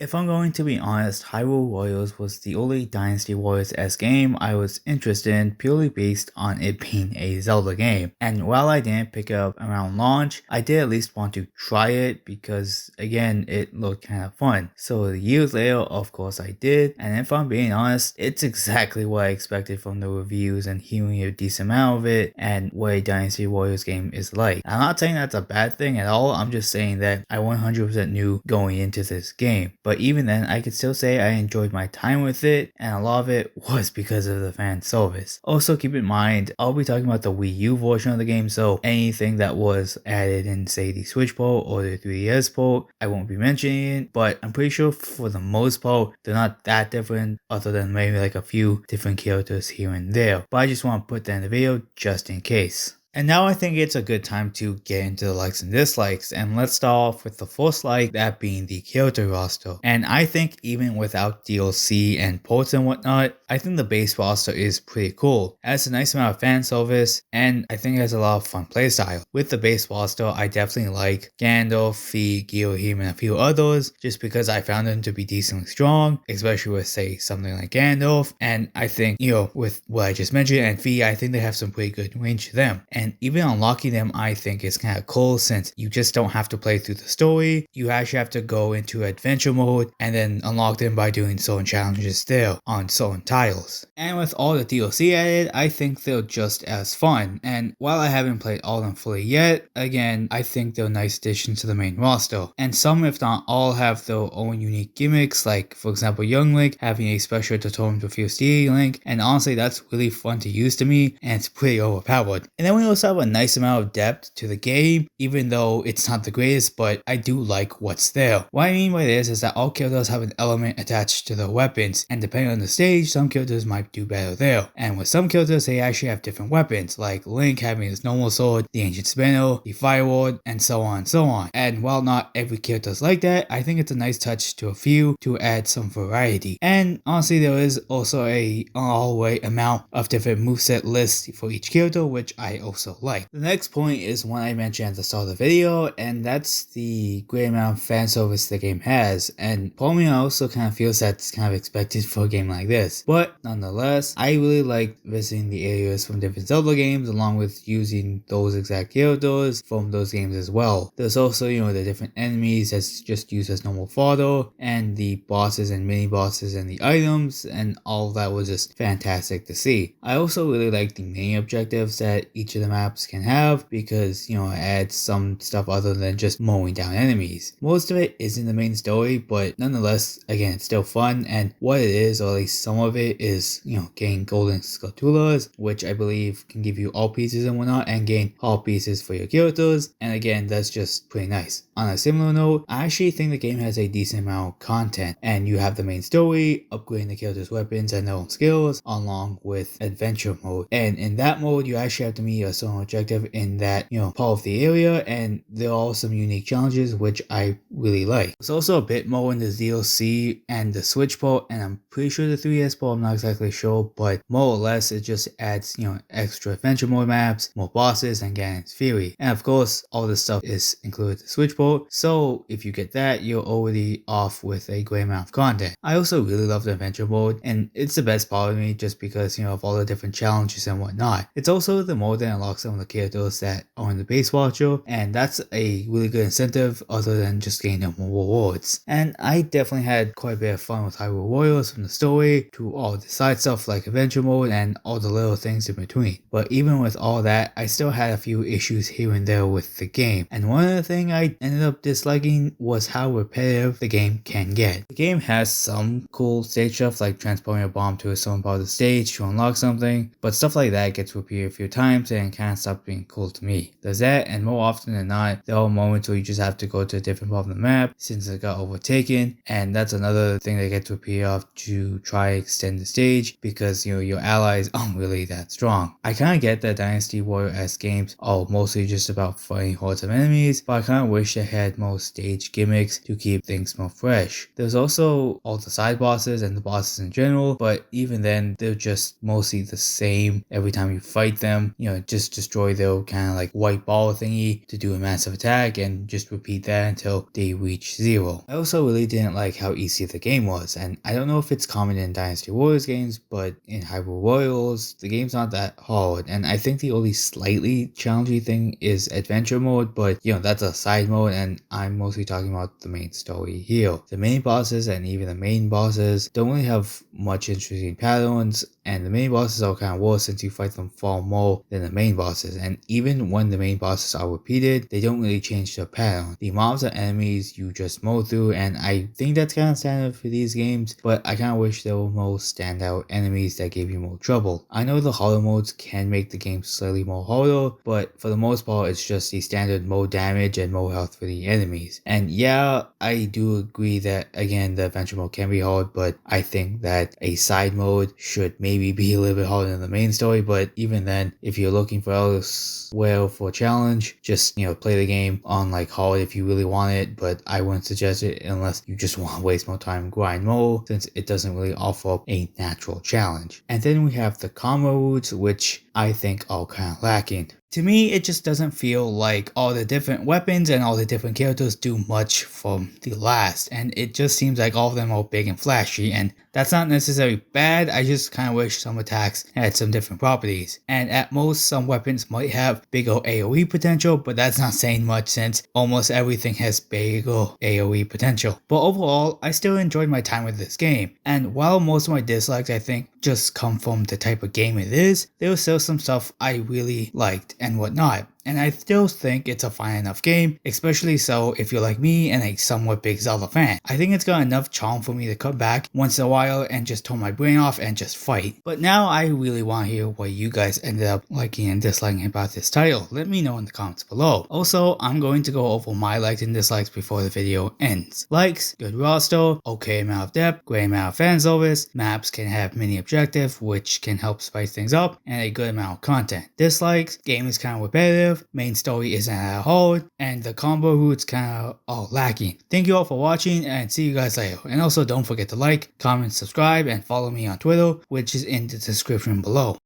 If I'm going to be honest, Hyrule Warriors was the only Dynasty Warriors-esque game I was interested in purely based on it being a Zelda game. And while I didn't pick it up around launch, I did at least want to try it because, again, it looked kind of fun. So years later, of course I did, and if I'm being honest, it's exactly what I expected from the reviews and hearing a decent amount of it and what a Dynasty Warriors game is like. I'm not saying that's a bad thing at all, I'm just saying that I 100% knew going into this game. But even then, I could still say I enjoyed my time with it, and a lot of it was because of the fan service. Also, keep in mind, I'll be talking about the Wii U version of the game, so anything that was added in, say, the Switch port or the 3DS port, I won't be mentioning it, but I'm pretty sure for the most part, they're not that different, other than maybe like a few different characters here and there. But I just want to put that in the video just in case. And now I think it's a good time to get into the likes and dislikes, and let's start off with the first like, that being the Kyoto Roster. And I think even without DLC and ports and whatnot, I think the base roster is pretty cool. It has a nice amount of fan service, and I think it has a lot of fun playstyle. With the base roster, I definitely like Gandalf, Fi, Gyohim, and a few others, just because I found them to be decently strong, especially with, say, something like Gandalf. And I think, with what I just mentioned and Fi, I think they have some pretty good range to them. And even unlocking them, I think, is kind of cool, since you just don't have to play through the story. You actually have to go into adventure mode and then unlock them by doing certain challenges there on certain tiles. And with all the DLC added, I think they're just as fun. And while I haven't played all of them fully yet, again, I think they're nice additions to the main roster. And some, if not all, have their own unique gimmicks, like, for example, Young Link having a special Totem to Fierce Deity Link, and honestly, that's really fun to use to me, and it's pretty overpowered. And then we also have a nice amount of depth to the game, even though it's not the greatest, but I do like what's there. What I mean by this is that all characters have an element attached to their weapons, and depending on the stage, some characters might do better there. And with some characters, they actually have different weapons, like Link having his normal sword, the Ancient Spinner, the Fire Ward, and so on and so on. And while not every character is like that, I think it's a nice touch to a few to add some variety. And honestly, there is also a all-right amount of different moveset lists for each character, which I also like. The next point is one I mentioned at the start of the video, and that's the great amount of fan service the game has. And for me, I also kind of feels that's kind of expected for a game like this. But nonetheless, I really like visiting the areas from different Zelda games, along with using those exact characters from those games as well. There's also, the different enemies that's just used as normal fodder, and the bosses and mini bosses and the items, and all of that was just fantastic to see. I also really like the main objectives that each of the maps can have, because it adds some stuff other than just mowing down enemies. Most of it isn't the main story, but nonetheless, again, it's still fun, and what it is, or at least some of it, is getting golden sculpturas, which I believe can give you all pieces and whatnot, and gain all pieces for your characters, and again, that's just pretty nice. On a similar note, I actually think the game has a decent amount of content, and you have the main story, upgrading the characters' weapons and their own skills, along with adventure mode. And in that mode, you actually have to meet a certain objective in that, part of the area, and there are some unique challenges, which I really like. There's also a bit more in the DLC and the Switch port, and I'm pretty sure the 3DS port, I'm not exactly sure, but more or less, it just adds, extra adventure mode maps, more bosses, and Ganon's Fury. And of course, all this stuff is included in the Switch port, so if you get that, you're already off with a great amount of content. I also really love the adventure mode, and it's the best part of me just because, of all the different challenges and whatnot. It's also the mode that unlocks some of the characters that are in the base watcher, and that's a really good incentive other than just getting them more rewards. And I definitely had quite a bit of fun with Hyrule Warriors, from the story to all the side stuff like adventure mode and all the little things in between. But even with all that, I still had a few issues here and there with the game, and one of the things I ended up disliking was how repetitive the game can get. The game has some cool stage stuff like transporting a bomb to a certain part of the stage to unlock something, but stuff like that gets repeated a few times and kind of stopped being cool to me. There's that, and more often than not, there are moments where you just have to go to a different part of the map since it got overtaken, and that's another thing that gets repeated off to try extend in the stage because your allies aren't really that strong. I kind of get that Dynasty Warrior-esque games are mostly just about fighting hordes of enemies, but I kind of wish they had more stage gimmicks to keep things more fresh. There's also all the side bosses and the bosses in general, but even then they're just mostly the same every time you fight them. Just destroy their kind of like white ball thingy to do a massive attack and just repeat that until they reach 0. I also really didn't like how easy the game was, and I don't know if it's common in Dynasty Warriors games, but in Hyrule Warriors, the game's not that hard, and I think the only slightly challenging thing is adventure mode, but that's a side mode, and I'm mostly talking about the main story here. The main bosses and even the main bosses don't really have much interesting patterns, and the main bosses are kind of worse since you fight them far more than the main bosses, and even when the main bosses are repeated, they don't really change their pattern. The mobs are enemies you just mow through, and I think that's kind of standard for these games, but I kind of wish there were more standout enemies that gave you more trouble. I know the harder modes can make the game slightly more harder, but for the most part it's just the standard more damage and more health for the enemies. And yeah, I do agree that again the adventure mode can be hard, but I think that a side mode should maybe be a little bit harder than the main story. But even then, if you're looking for elsewhere for a challenge, just play the game on like hard if you really want it, but I wouldn't suggest it unless you just want to waste more time and grind more, since it doesn't really offer a natural challenge. And then we have the Commodes, which I think are kind of lacking. To me, it just doesn't feel like all the different weapons and all the different characters do much from the last, and it just seems like all of them are big and flashy, and that's not necessarily bad. I just kind of wish some attacks had some different properties, and at most some weapons might have bigger AoE potential, but that's not saying much since almost everything has bigger AoE potential. But overall, I still enjoyed my time with this game, and while most of my dislikes I think just come from the type of game it is, there was still some stuff I really liked and whatnot. And I still think it's a fine enough game, especially so if you're like me and a somewhat big Zelda fan. I think it's got enough charm for me to come back once in a while and just turn my brain off and just fight. But now I really want to hear what you guys ended up liking and disliking about this title. Let me know in the comments below. Also, I'm going to go over my likes and dislikes before the video ends. Likes, good roster, okay amount of depth, great amount of fan service, maps can have mini objective which can help spice things up, and a good amount of content. Dislikes, game is kind of repetitive, main story isn't that hard, and the combo routes kind of are lacking. Thank you all for watching, and see you guys later. And also don't forget to like, comment, subscribe, and follow me on Twitter, which is in the description below.